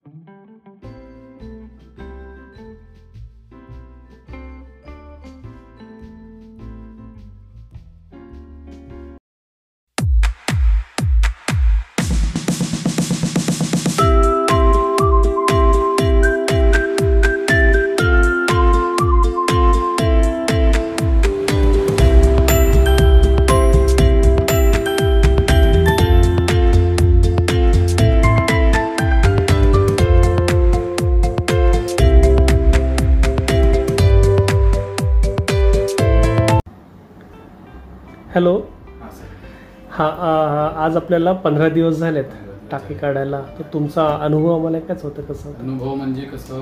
Hello. हां, आज आपल्याला 15 दिवस झालेत टाके काढायला. तर तुमचा अनुभव आम्हाला कायच होतं? कसं अनुभव म्हणजे कसं,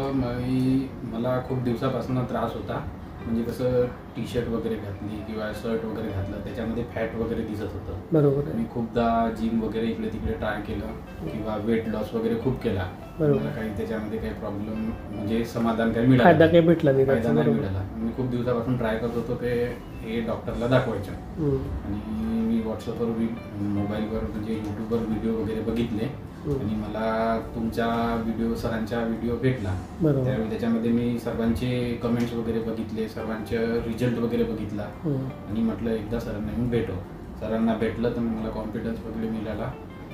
मला खूप दिवसापासून त्रास होता. म्हणजे कसं टी शर्ट वगैरे घातली किंवा शर्ट वगैरे घातलं त्याच्यामध्ये फॅट वगैरे दिसत होतं. बरोबर. मी खूपदा जिम वगैरे इकडे तिकडे ट्राय केलं किंवा वेट लॉस वगैरे खूप केला. मला काही त्याच्यामध्ये काही प्रॉब्लेम म्हणजे समाधान काही मिळालं, फायदा काही भेटला नाही, फायदा नाही मिळाला. मी खूप दिवसापासून ट्राय करत होतो ते हे डॉक्टरला दाखवायचं. आणि मी व्हॉट्सअपवर मोबाईलवर म्हणजे युट्यूबवर व्हिडिओ वगैरे बघितले आणि मला तुमच्या व्हिडिओ सरांच्या व्हिडिओ भेटला. त्यावेळी त्याच्यामध्ये मी सर्वांचे कमेंट्स वगैरे बघितले, सर्वांचे रिझल्ट वगैरे बघितला आणि म्हटलं एकदा सरांना येऊन भेटो. सरांना भेटलं तर मला कॉन्फिडन्स वगैरे मिळाला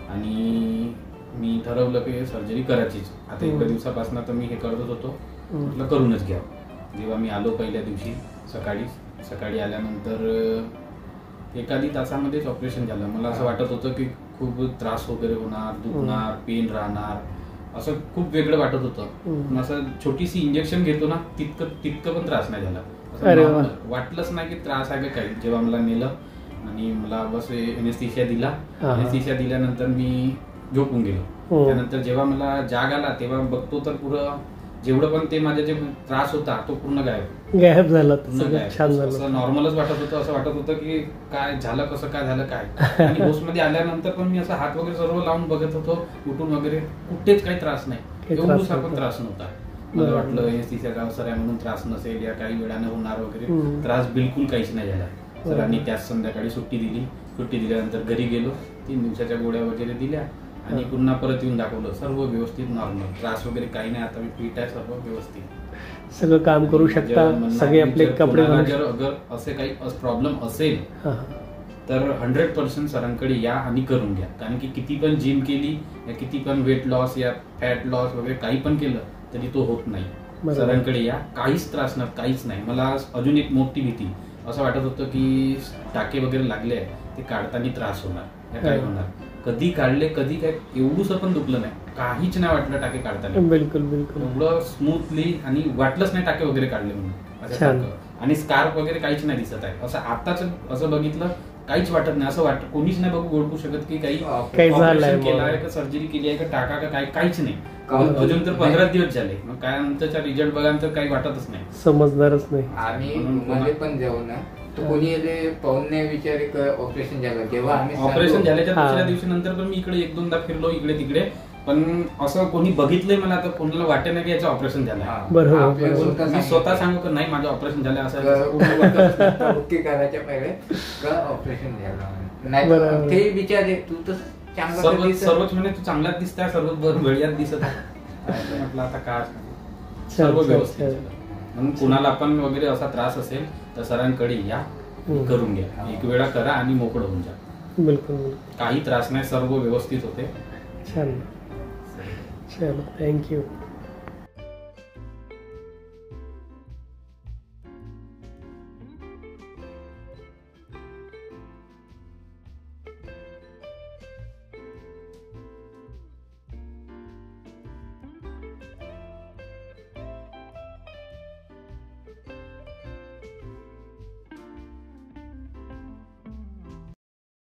आणि मी ठरवलं की सर्जरी करायचीच. आता एका दिवसापासून तर मी हे करतच होतो, म्हटलं करूनच घ्या. जेव्हा मी आलो पहिल्या दिवशी सकाळी आल्यानंतर एखादी तासामध्येच ऑपरेशन झालं. मला असं वाटत होतं की खूप त्रास वगैरे होणार, दुखणार, पेन राहणार, असं खूप वेगळं वाटत होतं. असं छोटीशी इंजेक्शन घेतो ना तितकं पण त्रास नाही झाला. असं वाटलंच नाही की त्रास आहे का काही. जेव्हा मला नेलं आणि मला बस एनेस्थीसिया दिला. एनेस्थीसिया दिल्यानंतर मी झोपून गेलो. त्यानंतर जेव्हा मला जाग आला तेव्हा बघतो तर पुरं जेवढं पण ते माझा जे त्रास होता तो पूर्ण गायब झाला. छान झालं. असं नॉर्मलच वाटत होतं. असं वाटत होतं की काय झालं, कसं काय झालं काय. आणि होस्टमध्ये आल्यानंतर पण मी असं हात वगैरे सर्व लावून बघत होतो, उठून वगैरे कुठेच काही त्रास नाही. एवढूसा पण त्रास नव्हता. मला वाटलं एनेस्थीसिया गावसर आहे म्हणून त्रास नसेल या काही वेळानं होणार वगैरे. त्रास बिलकुल काहीच नाही झाला. सरांनी त्याच संध्याकाळी सुट्टी दिल्यानंतर घरी गेलो. 3 दिवसाच्या गोळ्या वगैरे दिल्या आणि पुन्हा परत येऊन दाखवलं. सर्व व्यवस्थित नॉर्मल, त्रास वगैरे काही नाही. आता मी फिट आहे, सर्व व्यवस्थित, सगळं काम करू शकता. सगळे आपले कपडे जर अगर असे काही प्रॉब्लेम असेल तर 100% सरांकडे या आणि करून घ्या. कारण की किती पण जिम केली या किती पण वेट लॉस या फॅट लॉस वगैरे काही पण केलं तरी तो होत नाही. सरांकडे या, काहीच त्रास नाही, काहीच नाही. मला अजून एक मोठी भीती असं वाटत होतं की टाके वगैरे लागले ते काढताना त्रास होणार या काय होणार. कधी काढले, कधी काय एवढंसं पण दुखलं नाही, काहीच नाही वाटलं टाके काढताना. बिलकुल एवढं स्मूथली आणि वाटलंच नाही टाके वगैरे काढले म्हणून. आणि स्कार्फ वगैरे काहीच नाही दिसत आहे. असं आताच असं बघितलं काहीच वाटत नाही. असं वाटत कोणीच नाही ओळखू शकत की काही ऑपरेशन केलं आहे का, सर्जरी केली आहे का, टाका का, काहीच नाही. अजून तर 15 दिवस झाले. मग काय नंतरचा रिझल्ट बघा तर काही वाटतच नाही, समजणारच नाही. आणि मध्ये पण जाऊ ना तर कोणी पाहून नाही विचार ऑपरेशन झालं. जेव्हा आम्ही ऑपरेशन झाल्याच्या दुसऱ्या दिवशी नंतर पण मी इकडे 1-2दा फिरलो इकडे तिकडे, पण असं कोणी बघितलंय मला तर कोणाला वाटत नाही की याचं ऑपरेशन झालं. बरोबर. मी स्वतः सांगू की नाही माझं ऑपरेशन झालं असं करायच्या पहिले का ऑपरेशन झालं नाही ते विचार. तू तर सर्वच म्हणजे तू चांगलाच दिसताय, सर्वच वेळ्यात दिसत आहे. म्हटलं आता काय सर्व व्यवस्थित. म्हणून कुणाला पण वगैरे असा त्रास असेल तर सरांकडे या, करून घ्या. एक वेळा करा आणि मोकळं होऊन जा. बिलकुल. काही त्रास नाही, सर्व व्यवस्थित होते. चलो थँक्यू.